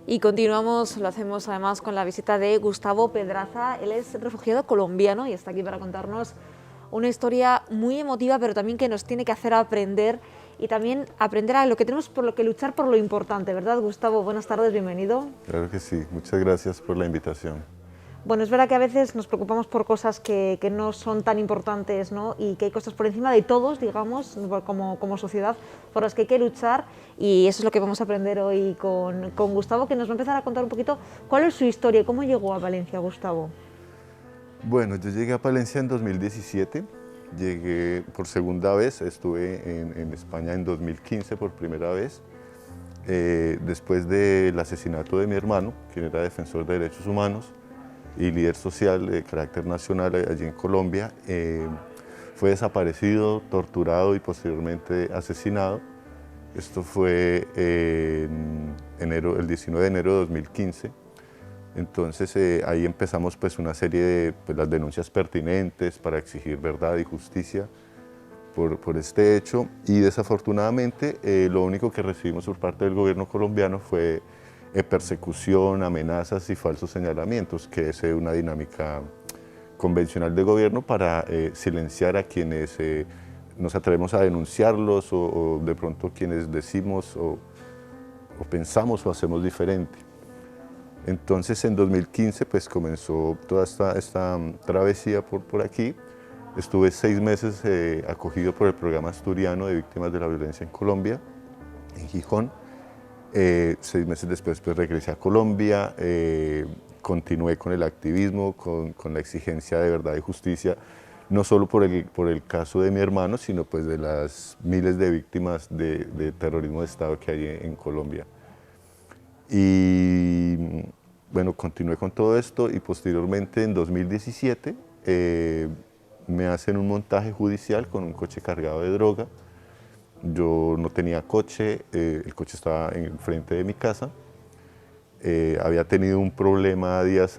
Y continuamos, lo hacemos además con la visita de Gustavo Pedraza. Él es refugiado colombiano y está aquí para contarnos una historia muy emotiva, pero también que nos tiene que hacer aprender y también aprender a lo que tenemos por lo que luchar por lo importante, ¿verdad, Gustavo? Buenas tardes, bienvenido. Claro que sí, muchas gracias por la invitación. Bueno, es verdad que a veces nos preocupamos por cosas que no son tan importantes, ¿no? Y que hay cosas por encima de todos, digamos, como sociedad, por las que hay que luchar, y eso es lo que vamos a aprender hoy con Gustavo, que nos va a empezar a contar un poquito cuál es su historia, cómo llegó a Valencia, Gustavo. Bueno, yo llegué a Palencia en 2017, llegué por segunda vez, estuve en España en 2015 por primera vez, después del asesinato de mi hermano, quien era defensor de derechos humanos y líder social de carácter nacional allí en Colombia. Fue desaparecido, torturado y posteriormente asesinado. Esto fue el 19 de enero de 2015. Entonces ahí empezamos pues una serie de las denuncias pertinentes para exigir verdad y justicia por este hecho, y desafortunadamente lo único que recibimos por parte del gobierno colombiano fue persecución, amenazas y falsos señalamientos, que es una dinámica convencional de gobierno para silenciar a quienes nos atrevemos a denunciarlos o de pronto quienes decimos o pensamos o hacemos diferente. Entonces en 2015 pues comenzó toda esta travesía por aquí. Estuve 6 meses acogido por el programa asturiano de víctimas de la violencia en Colombia, en Gijón. 6 meses después pues regresé a Colombia, continué con el activismo, con la exigencia de verdad y justicia, no solo por el caso de mi hermano, sino pues de las miles de víctimas de terrorismo de Estado que hay en Colombia. Y bueno, continué con todo esto y posteriormente en 2017 me hacen un montaje judicial con un coche cargado de droga. Yo no tenía coche, el coche estaba enfrente de mi casa. Había tenido un problema días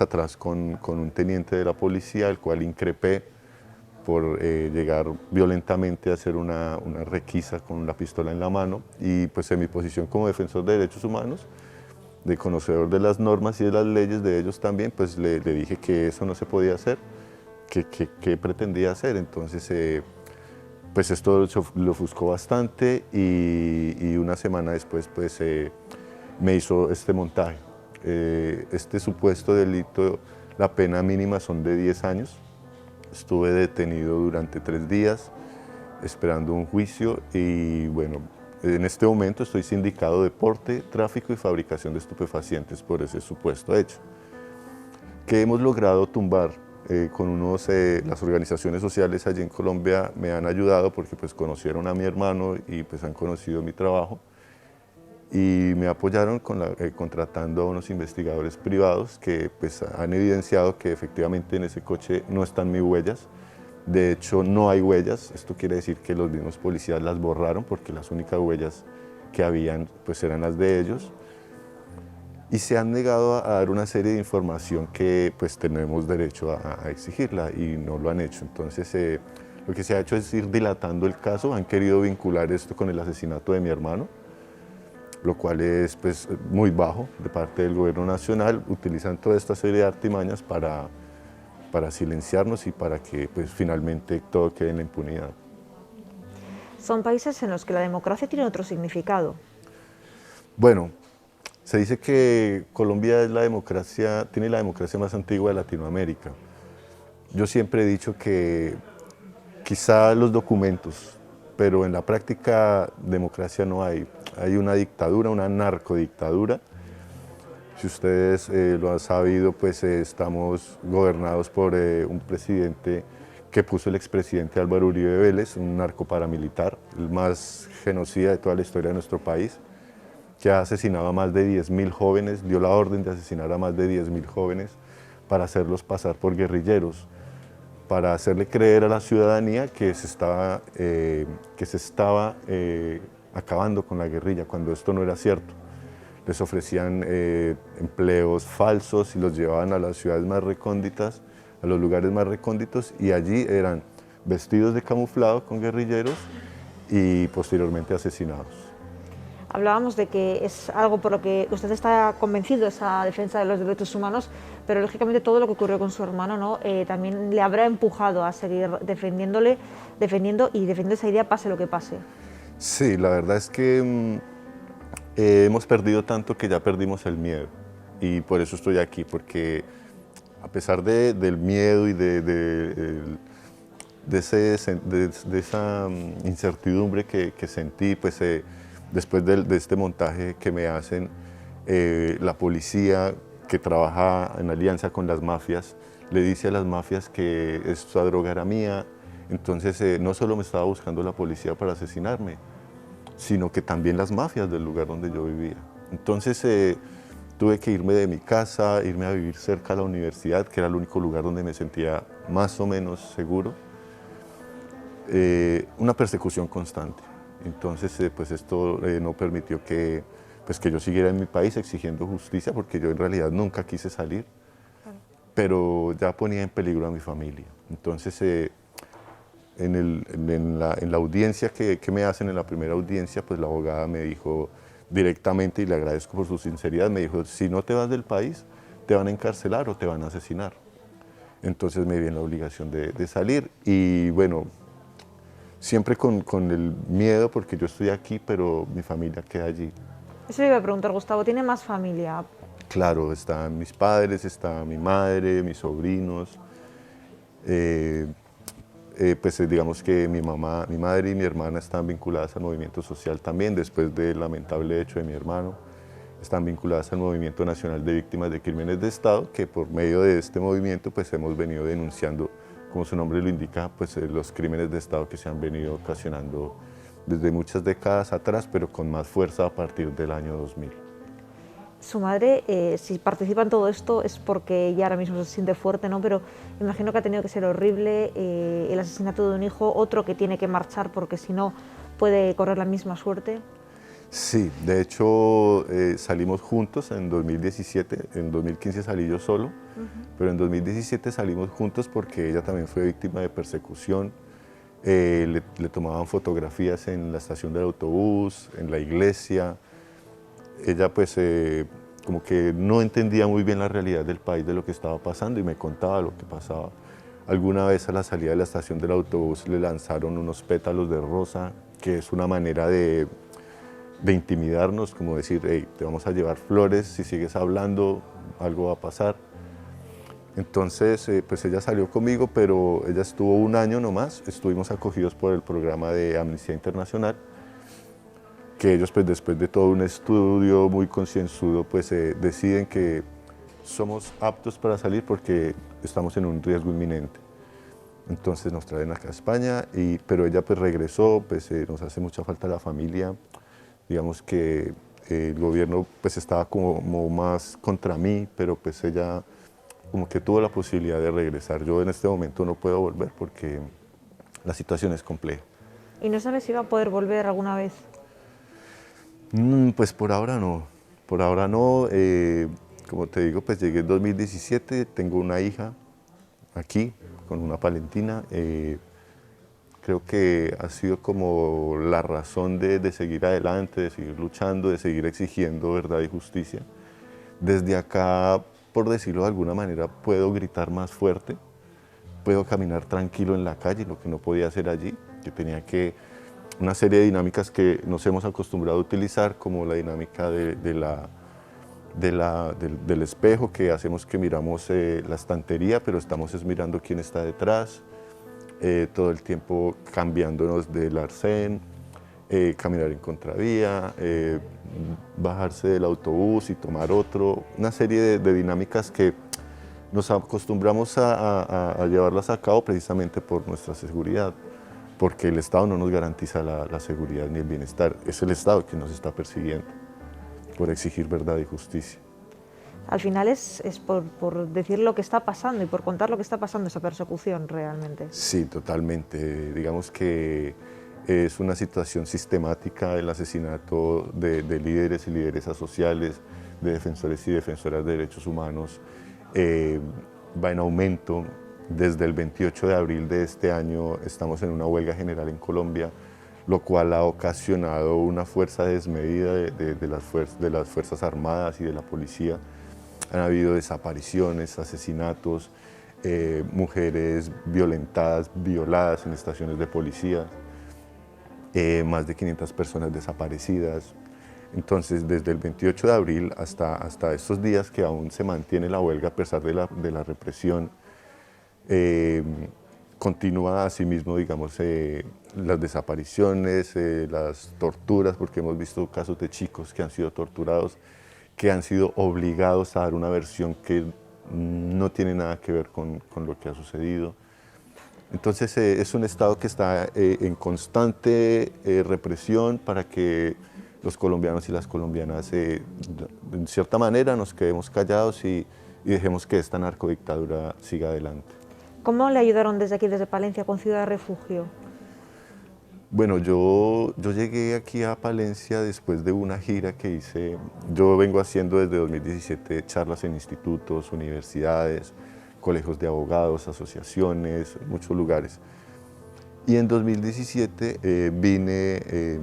atrás con un teniente de la policía, al cual increpé por llegar violentamente a hacer una requisa con la pistola en la mano, y pues en mi posición como defensor de derechos humanos, de conocedor de las normas y de las leyes de ellos también, pues le dije que eso no se podía hacer, que pretendía hacer. Entonces pues esto lo ofuscó bastante, y una semana después pues me hizo este montaje. Este supuesto delito, la pena mínima son de 10 años. Estuve detenido durante 3 días esperando un juicio, y bueno, en este momento estoy sindicado de porte, tráfico y fabricación de estupefacientes por ese supuesto hecho, que hemos logrado tumbar con las organizaciones sociales allí en Colombia me han ayudado, porque pues conocieron a mi hermano y pues han conocido mi trabajo, y me apoyaron contratando a unos investigadores privados que pues han evidenciado que efectivamente en ese coche no están mis huellas. De hecho, no hay huellas. Esto quiere decir que los mismos policías las borraron, porque las únicas huellas que habían pues eran las de ellos. Y se han negado a dar una serie de información que pues tenemos derecho a exigirla, y no lo han hecho. Entonces lo que se ha hecho es ir dilatando el caso. Han querido vincular esto con el asesinato de mi hermano, lo cual es pues muy bajo de parte del gobierno nacional. Utilizan toda esta serie de artimañas para silenciarnos y para que pues finalmente todo quede en la impunidad. Son países en los que la democracia tiene otro significado. Bueno, se dice que Colombia tiene la democracia más antigua de Latinoamérica. Yo siempre he dicho que quizá los documentos, pero en la práctica democracia no hay. Hay una dictadura, una narcodictadura. Si ustedes lo han sabido, pues estamos gobernados por un presidente que puso el expresidente Álvaro Uribe Vélez, un narco paramilitar, el más genocida de toda la historia de nuestro país, que ha asesinado a más de 10.000 jóvenes, dio la orden de asesinar a más de 10.000 jóvenes para hacerlos pasar por guerrilleros, para hacerle creer a la ciudadanía que se estaba acabando con la guerrilla, cuando esto no era cierto. Les ofrecían empleos falsos y los llevaban a las ciudades más recónditas, a los lugares más recónditos, y allí eran vestidos de camuflado con guerrilleros y posteriormente asesinados. Hablábamos de que es algo por lo que usted está convencido, esa defensa de los derechos humanos, pero lógicamente todo lo que ocurrió con su hermano, ¿no? También le habrá empujado a seguir defendiendo esa idea pase lo que pase. Sí, la verdad es que hemos perdido tanto que ya perdimos el miedo y por eso estoy aquí, porque a pesar del miedo y de esa incertidumbre que sentí, pues después de este montaje que me hacen, la policía que trabaja en alianza con las mafias, le dice a las mafias que esta droga era mía, entonces no solo me estaba buscando la policía para asesinarme, sino que también las mafias del lugar donde yo vivía. Entonces tuve que irme de mi casa, irme a vivir cerca a la universidad, que era el único lugar donde me sentía más o menos seguro. Una persecución constante. Entonces pues esto no permitió pues que yo siguiera en mi país exigiendo justicia, porque yo en realidad nunca quise salir, pero ya ponía en peligro a mi familia. Entonces en la audiencia que me hacen, en la primera audiencia, pues la abogada me dijo directamente, y le agradezco por su sinceridad, me dijo, si no te vas del país, te van a encarcelar o te van a asesinar. Entonces me vi en la obligación de salir y bueno, siempre con el miedo porque yo estoy aquí, pero mi familia queda allí. Eso le iba a preguntar, Gustavo, ¿tiene más familia? Claro, están mis padres, está mi madre, mis sobrinos. Pues digamos que mi madre y mi hermana están vinculadas al movimiento social también, después del lamentable hecho de mi hermano. Están vinculadas al Movimiento Nacional de Víctimas de Crímenes de Estado, que por medio de este movimiento pues hemos venido denunciando, como su nombre lo indica, pues los crímenes de Estado que se han venido ocasionando desde muchas décadas atrás, pero con más fuerza a partir del año 2000. Su madre, si participa en todo esto es porque ella ahora mismo se siente fuerte, ¿no? Pero imagino que ha tenido que ser horrible el asesinato de un hijo, otro que tiene que marchar porque si no puede correr la misma suerte. Sí, de hecho salimos juntos en 2017, en 2015 salí yo solo, pero en 2017 salimos juntos porque ella también fue víctima de persecución. Le tomaban fotografías en la estación del autobús, en la iglesia. Ella pues como que no entendía muy bien la realidad del país, de lo que estaba pasando, y me contaba lo que pasaba. Alguna vez a la salida de la estación del autobús le lanzaron unos pétalos de rosa, que es una manera de intimidarnos, como decir, hey, te vamos a llevar flores, si sigues hablando algo va a pasar. Entonces pues ella salió conmigo, pero ella estuvo un año nomás, estuvimos acogidos por el programa de Amnistía Internacional, que ellos pues después de todo un estudio muy concienzudo pues deciden que somos aptos para salir porque estamos en un riesgo inminente. Entonces nos traen acá a España, pero ella pues regresó, pues nos hace mucha falta la familia. Digamos que el gobierno pues estaba como más contra mí, pero pues ella como que tuvo la posibilidad de regresar. Yo en este momento no puedo volver porque la situación es compleja. ¿Y no sabe si va a poder volver alguna vez? Pues por ahora no, por ahora no. Como te digo, pues llegué en 2017, tengo una hija aquí con una palentina. Creo que ha sido como la razón de seguir adelante, de seguir luchando, de seguir exigiendo verdad y justicia. Desde acá, por decirlo de alguna manera, puedo gritar más fuerte, puedo caminar tranquilo en la calle, lo que no podía hacer allí. Yo tenía una serie de dinámicas que nos hemos acostumbrado a utilizar, como la dinámica del espejo, que hacemos que miramos la estantería, pero estamos mirando quién está detrás. Todo el tiempo cambiándonos del arcén, caminar en contravía, bajarse del autobús y tomar otro, una serie de dinámicas que nos acostumbramos a llevarlas a cabo precisamente por nuestra seguridad, porque el Estado no nos garantiza la seguridad ni el bienestar, es el Estado que nos está persiguiendo por exigir verdad y justicia. Al final es por decir lo que está pasando y por contar lo que está pasando, esa persecución realmente. Sí, totalmente. Digamos que es una situación sistemática el asesinato de líderes y lideresas sociales, de defensores y defensoras de derechos humanos. Va en aumento. Desde el 28 de abril de este año estamos en una huelga general en Colombia. lo cual ha ocasionado una fuerza desmedida de las Fuerzas Armadas y de la policía. Han habido desapariciones, asesinatos, mujeres violentadas, violadas en estaciones de policía, más de 500 personas desaparecidas. Entonces, desde el 28 de abril hasta estos días que aún se mantiene la huelga a pesar de la represión, continúa asimismo, digamos, las desapariciones, las torturas, porque hemos visto casos de chicos que han sido torturados, que han sido obligados a dar una versión que no tiene nada que ver con lo que ha sucedido. Entonces es un Estado que está en constante represión para que los colombianos y las colombianas, en cierta manera, nos quedemos callados y dejemos que esta narcodictadura siga adelante. ¿Cómo le ayudaron desde aquí, desde Palencia, con Ciudad Refugio? Bueno, yo llegué aquí a Palencia después de una gira que hice. Yo vengo haciendo desde 2017 charlas en institutos, universidades, colegios de abogados, asociaciones, muchos lugares. Y en 2017 vine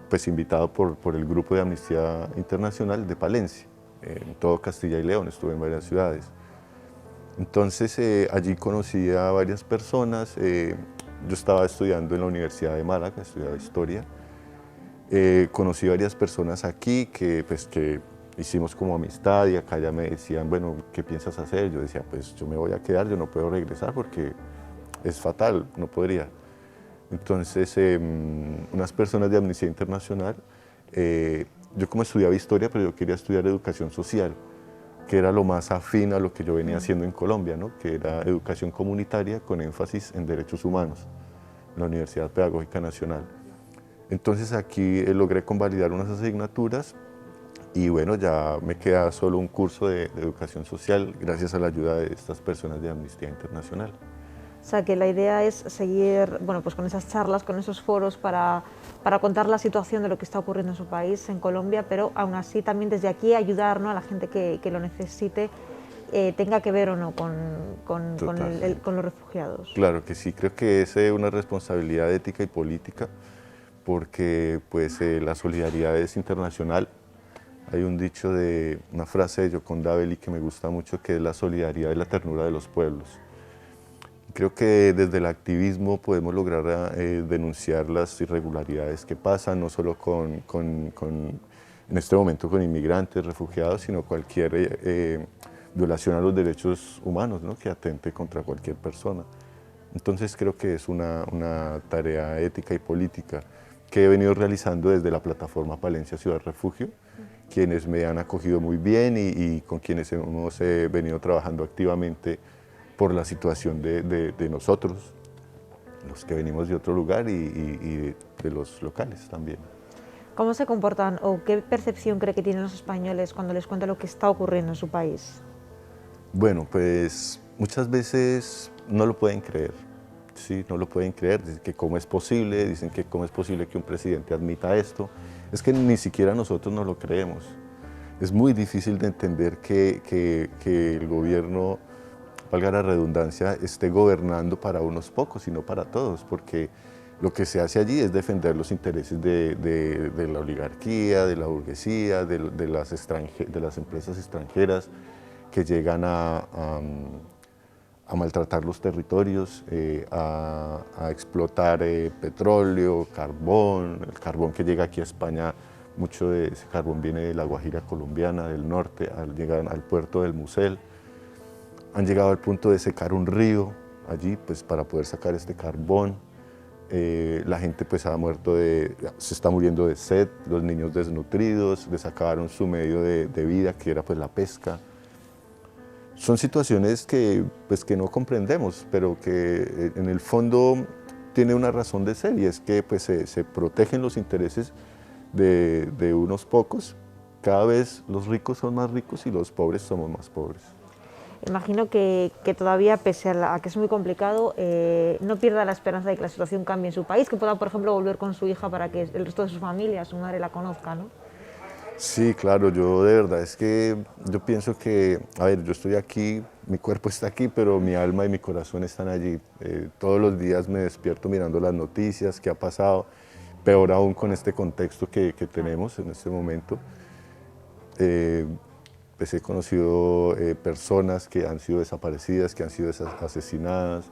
pues invitado por el grupo de Amnistía Internacional de Palencia, en todo Castilla y León, estuve en varias ciudades. Entonces allí conocí a varias personas. Yo estaba estudiando en la Universidad de Málaga, estudiaba Historia. Conocí varias personas aquí que hicimos como amistad y acá ya me decían, bueno, ¿qué piensas hacer? Yo decía, pues yo me voy a quedar, yo no puedo regresar porque es fatal, no podría. Entonces, unas personas de Amnistía Internacional, yo como estudiaba Historia, pero yo quería estudiar Educación Social, que era lo más afín a lo que yo venía haciendo en Colombia, ¿no? Que era educación comunitaria con énfasis en derechos humanos, en la Universidad Pedagógica Nacional. Entonces aquí logré convalidar unas asignaturas y bueno, ya me queda solo un curso de educación social gracias a la ayuda de estas personas de Amnistía Internacional. O sea, que la idea es seguir, bueno, pues con esas charlas, con esos foros para contar la situación de lo que está ocurriendo en su país, en Colombia, pero aún así también desde aquí ayudar, ¿no?, a la gente que lo necesite, tenga que ver o no con los refugiados. Claro que sí, creo que es una responsabilidad ética y política porque pues, la solidaridad es internacional. Hay un dicho una frase de Gioconda Belli que me gusta mucho, que es la solidaridad y la ternura de los pueblos. Creo que desde el activismo podemos lograr denunciar las irregularidades que pasan, no solo en este momento con inmigrantes, refugiados, sino cualquier violación a los derechos humanos, ¿no?, que atente contra cualquier persona. Entonces creo que es una tarea ética y política que he venido realizando desde la plataforma Palencia Ciudad Refugio, quienes me han acogido muy bien y con quienes hemos venido trabajando activamente por la situación de nosotros, los que venimos de otro lugar y de los locales también. ¿Cómo se comportan o qué percepción cree que tienen los españoles cuando les cuenta lo que está ocurriendo en su país? Bueno, pues muchas veces no lo pueden creer, sí, no lo pueden creer, dicen que cómo es posible, dicen que cómo es posible que un presidente admita esto. Es que ni siquiera nosotros nos lo creemos. Es muy difícil de entender que el gobierno, valga la redundancia, esté gobernando para unos pocos y no para todos, porque lo que se hace allí es defender los intereses de la oligarquía, de la burguesía, de las empresas extranjeras que llegan a maltratar los territorios, a explotar petróleo, carbón. El carbón que llega aquí a España, mucho de ese carbón viene de la Guajira colombiana, del norte, llegan al puerto del Musel. Han llegado al punto de secar un río allí pues, para poder sacar este carbón. La gente pues, se está muriendo de sed, los niños desnutridos, les acabaron su medio de vida, que era pues, la pesca. Son situaciones pues, que no comprendemos, pero que en el fondo tiene una razón de ser, y es que pues, se protegen los intereses de unos pocos. Cada vez los ricos son más ricos y los pobres somos más pobres. Imagino que todavía, pese a que es muy complicado, no pierda la esperanza de que la situación cambie en su país, que pueda, por ejemplo, volver con su hija para que el resto de su familia, su madre, la conozca, ¿no? Sí, claro, yo de verdad es que yo pienso que, a ver, yo estoy aquí, mi cuerpo está aquí, pero mi alma y mi corazón están allí. Todos los días me despierto mirando las noticias, qué ha pasado, peor aún con este contexto que tenemos en este momento. Pues he conocido personas que han sido desaparecidas, que han sido asesinadas,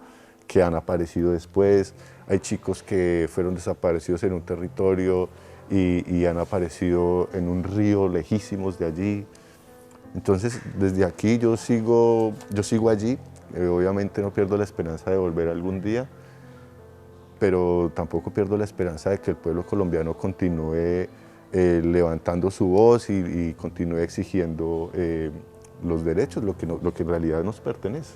que han aparecido después. Hay chicos que fueron desaparecidos en un territorio y han aparecido en un río lejísimos de allí. Entonces, desde aquí yo sigo allí. Obviamente no pierdo la esperanza de volver algún día, pero tampoco pierdo la esperanza de que el pueblo colombiano continúe levantando su voz y continúe exigiendo los derechos, lo que en realidad nos pertenece.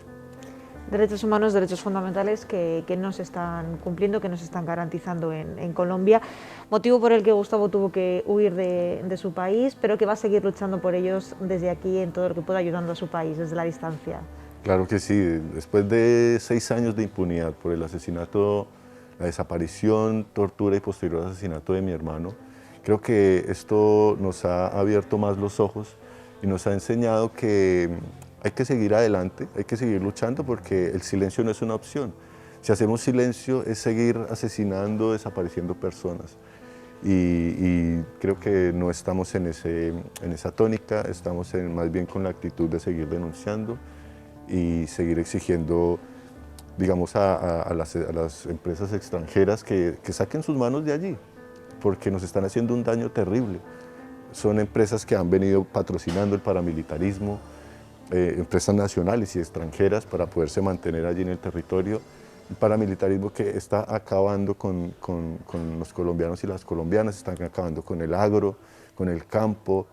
Derechos humanos, derechos fundamentales que no se están cumpliendo, que no se están garantizando en Colombia, motivo por el que Gustavo tuvo que huir de su país, pero que va a seguir luchando por ellos desde aquí en todo lo que pueda, ayudando a su país desde la distancia. Claro que sí, después de 6 años de impunidad por el asesinato, la desaparición, tortura y posterior asesinato de mi hermano, creo que esto nos ha abierto más los ojos y nos ha enseñado que hay que seguir adelante, hay que seguir luchando porque el silencio no es una opción. Si hacemos silencio es seguir asesinando, desapareciendo personas. Y creo que no estamos en esa tónica, estamos más bien con la actitud de seguir denunciando y seguir exigiendo, digamos, a las empresas extranjeras que saquen sus manos de allí, porque nos están haciendo un daño terrible. Son empresas que han venido patrocinando el paramilitarismo, empresas nacionales y extranjeras para poderse mantener allí en el territorio. El paramilitarismo que está acabando con los colombianos y las colombianas, están acabando con el agro, con el campo,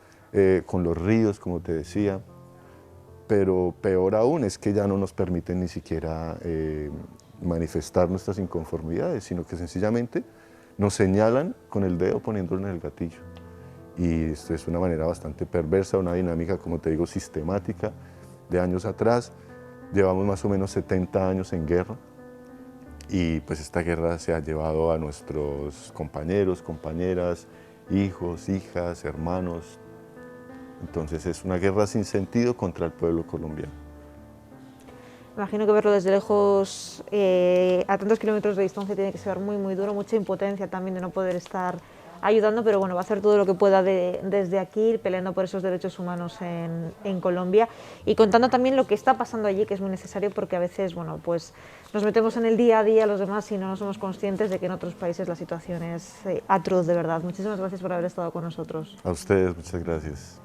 con los ríos, como te decía. Pero peor aún es que ya no nos permiten ni siquiera manifestar nuestras inconformidades, sino que sencillamente nos señalan con el dedo poniéndolo en el gatillo. Y esto es una manera bastante perversa, una dinámica, como te digo, sistemática de años atrás. Llevamos más o menos 70 años en guerra y pues esta guerra se ha llevado a nuestros compañeros, compañeras, hijos, hijas, hermanos. Entonces es una guerra sin sentido contra el pueblo colombiano. Imagino que verlo desde lejos, a tantos kilómetros de distancia, tiene que ser muy, muy duro, mucha impotencia también de no poder estar ayudando, pero bueno, va a hacer todo lo que pueda desde aquí, peleando por esos derechos humanos en Colombia y contando también lo que está pasando allí, que es muy necesario porque a veces, bueno, pues nos metemos en el día a día los demás y no somos conscientes de que en otros países la situación es atroz, de verdad. Muchísimas gracias por haber estado con nosotros. A ustedes, muchas gracias.